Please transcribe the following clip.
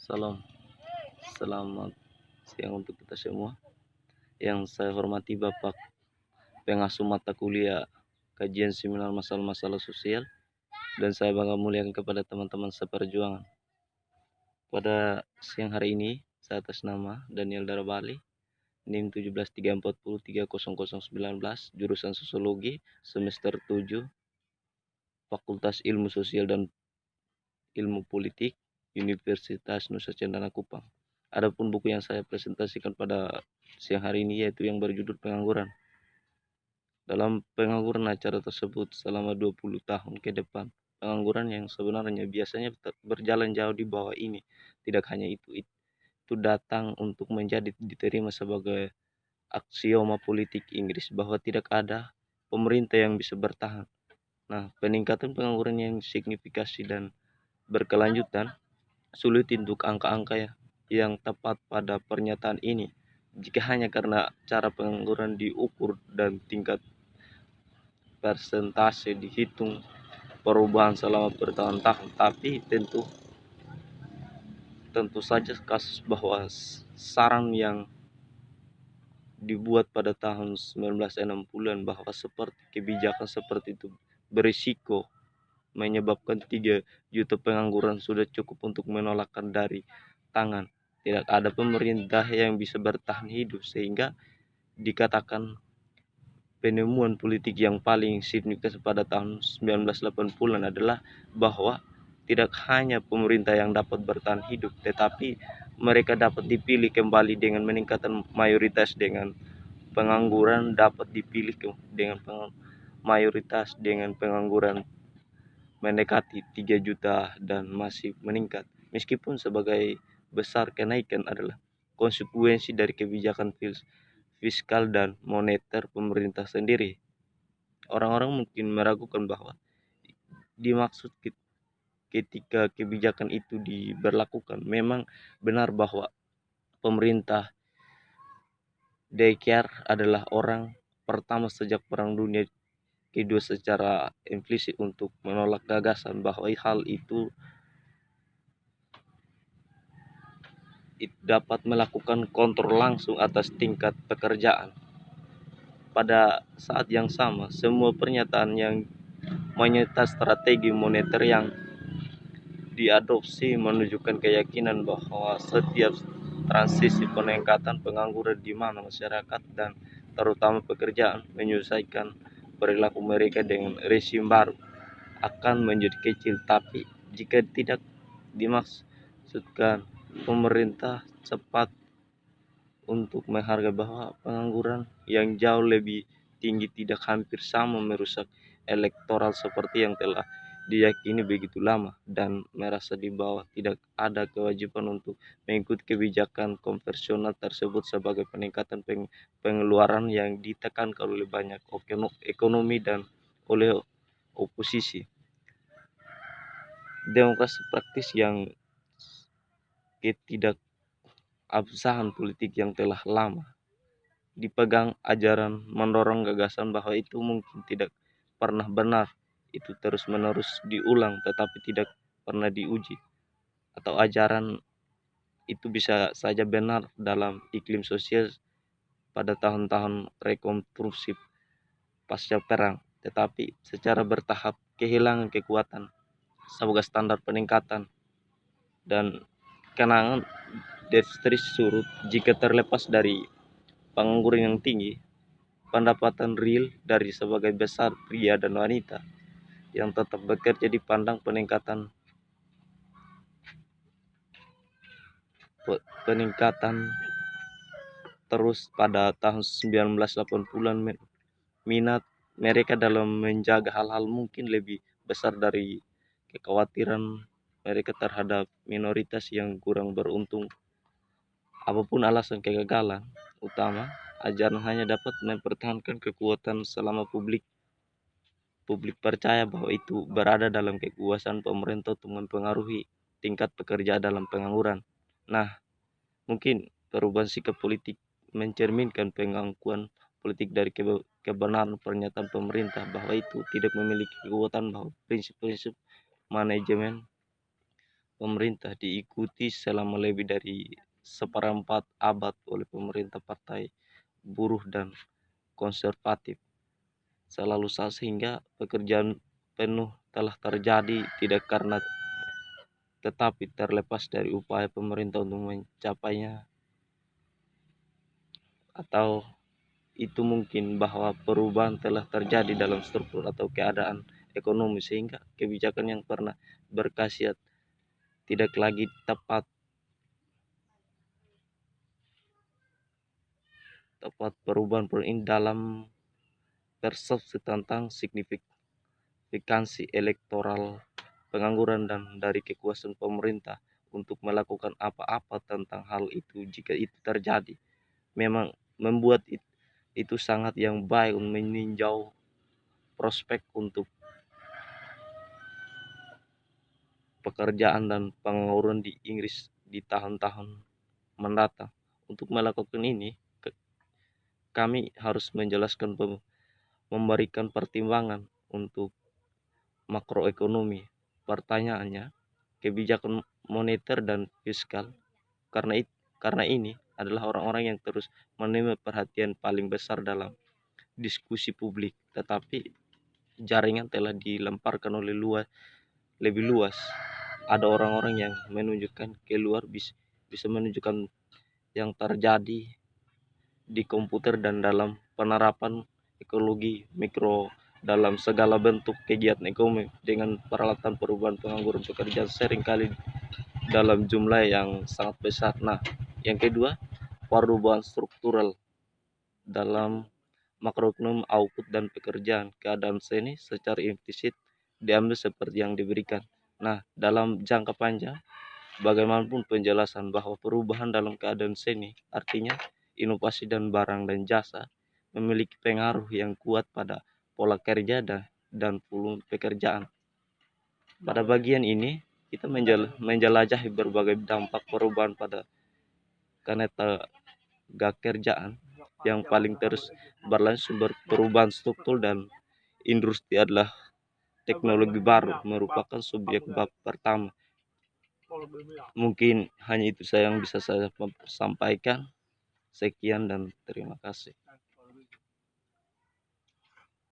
Salam, selamat siang untuk kita semua. Yang saya hormati Bapak Pengasuh Mata Kuliah Kajian Seminar Masalah-Masalah Sosial, dan saya bangga muliakan kepada teman-teman seperjuangan. Pada siang hari ini, saya atas nama Daniel Darabali, NIM 1734030019, jurusan Sosiologi, semester 7, Fakultas Ilmu Sosial dan Ilmu Politik, Universitas Nusa Cendana Kupang. Adapun buku yang saya presentasikan pada siang hari ini yaitu yang berjudul Pengangguran. Dalam pengangguran acara tersebut selama 20 tahun ke depan, pengangguran yang sebenarnya biasanya berjalan jauh di bawah ini. Tidak hanya itu datang untuk menjadi diterima sebagai aksioma politik Inggris bahwa tidak ada pemerintah yang bisa bertahan. Nah, peningkatan pengangguran yang signifikasi dan berkelanjutan sulit untuk angka-angka yang tepat pada pernyataan ini. Jika hanya karena cara pengangguran diukur dan tingkat persentase dihitung perubahan selama bertahun-tahun, tapi tentu saja kasus bahwa saran yang dibuat pada tahun 1960-an bahwa kebijakan seperti itu berisiko menyebabkan 3 juta pengangguran sudah cukup untuk menolakkan dari tangan. Tidak ada pemerintah yang bisa bertahan hidup, sehingga dikatakan penemuan politik yang paling signifikan pada tahun 1980-an adalah bahwa tidak hanya pemerintah yang dapat bertahan hidup, tetapi mereka dapat dipilih kembali dengan meningkatkan mayoritas, dengan pengangguran dapat dipilih dengan mayoritas dengan pengangguran mendekati 3 juta dan masih meningkat. Meskipun sebagai besar kenaikan adalah konsekuensi dari kebijakan fiskal dan moneter pemerintah sendiri. Orang-orang mungkin meragukan bahwa dimaksud ketika kebijakan itu diberlakukan. Memang benar bahwa pemerintah Dekyar adalah orang pertama sejak Perang Dunia Kedua secara implisit untuk menolak gagasan bahwa hal itu dapat melakukan kontrol langsung atas tingkat pekerjaan. Pada saat yang sama, semua pernyataan yang menyertai strategi moneter yang diadopsi menunjukkan keyakinan bahwa setiap transisi peningkatan pengangguran di mana masyarakat dan terutama pekerjaan menyesuaikan perilaku mereka dengan rezim baru akan menjadi kecil. Tapi jika tidak dimaksudkan pemerintah cepat untuk menghargai bahwa pengangguran yang jauh lebih tinggi tidak hampir sama merusak elektoral seperti yang telah diyakini begitu lama, dan merasa di bawah tidak ada kewajiban untuk mengikuti kebijakan konvensional tersebut sebagai peningkatan pengeluaran yang ditekankan oleh banyak ekonomi dan oleh oposisi. Demokrasi praktis yang ketidakabsahan politik yang telah lama dipegang ajaran mendorong gagasan bahwa itu mungkin tidak pernah benar, itu terus-menerus diulang tetapi tidak pernah diuji, atau ajaran itu bisa saja benar dalam iklim sosial pada tahun-tahun rekonstruksi pasca perang, tetapi secara bertahap kehilangan kekuatan sebagai standar peningkatan dan kenangan destrisi surut. Jika terlepas dari pengangguran yang tinggi, pendapatan real dari sebagai besar pria dan wanita yang tetap bekerja dipandang peningkatan terus pada tahun 1980-an. Minat mereka dalam menjaga hal-hal mungkin lebih besar dari kekhawatiran mereka terhadap minoritas yang kurang beruntung. Apapun alasan kegagalan utama, ajaran hanya dapat mempertahankan kekuatan selama publik percaya bahwa itu berada dalam kekuasaan pemerintah untuk mempengaruhi tingkat pekerja dalam pengangguran. Nah, mungkin perubahan sikap politik mencerminkan pengakuan politik dari kebenaran pernyataan pemerintah bahwa itu tidak memiliki kekuatan, bahwa prinsip-prinsip manajemen pemerintah diikuti selama lebih dari seperempat abad oleh pemerintah partai buruh dan konservatif selalu sah, sehingga pekerjaan penuh telah terjadi tidak karena tetapi terlepas dari upaya pemerintah untuk mencapainya, atau itu mungkin bahwa perubahan telah terjadi dalam struktur atau keadaan ekonomi sehingga kebijakan yang pernah berkhasiat tidak lagi tepat perubahan ini dalam persepsi tentang signifikansi elektoral pengangguran dan dari kekuasaan pemerintah untuk melakukan apa-apa tentang hal itu jika itu terjadi memang membuat itu sangat yang baik untuk meninjau prospek untuk pekerjaan dan pengangguran di Inggris di tahun-tahun mendatang. Untuk melakukan ini, kami harus menjelaskan memberikan pertimbangan untuk makroekonomi. Pertanyaannya, kebijakan moneter dan fiskal karena ini adalah orang-orang yang terus menerima perhatian paling besar dalam diskusi publik, tetapi jaringan telah dilemparkan oleh lebih luas. Ada orang-orang yang menunjukkan keluar bisa menunjukkan yang terjadi di komputer dan dalam penerapan ekologi mikro dalam segala bentuk kegiatan ekonomi dengan peralatan perubahan pengangguran pekerjaan seringkali dalam jumlah yang sangat besar. Nah, yang kedua, perubahan struktural dalam makroekonomi output dan pekerjaan keadaan seni secara implisit diambil seperti yang diberikan. Nah, dalam jangka panjang, bagaimanapun penjelasan bahwa perubahan dalam keadaan seni artinya inovasi dan barang dan jasa memiliki pengaruh yang kuat pada pola kerja dan volume pekerjaan. Pada bagian ini, kita menjelajahi berbagai dampak perubahan pada ketenaga kerjaan yang paling terus berlangsung perubahan struktur dan industri adalah teknologi baru merupakan subjek bab pertama. Mungkin hanya itu saja yang bisa saya sampaikan. Sekian dan terima kasih.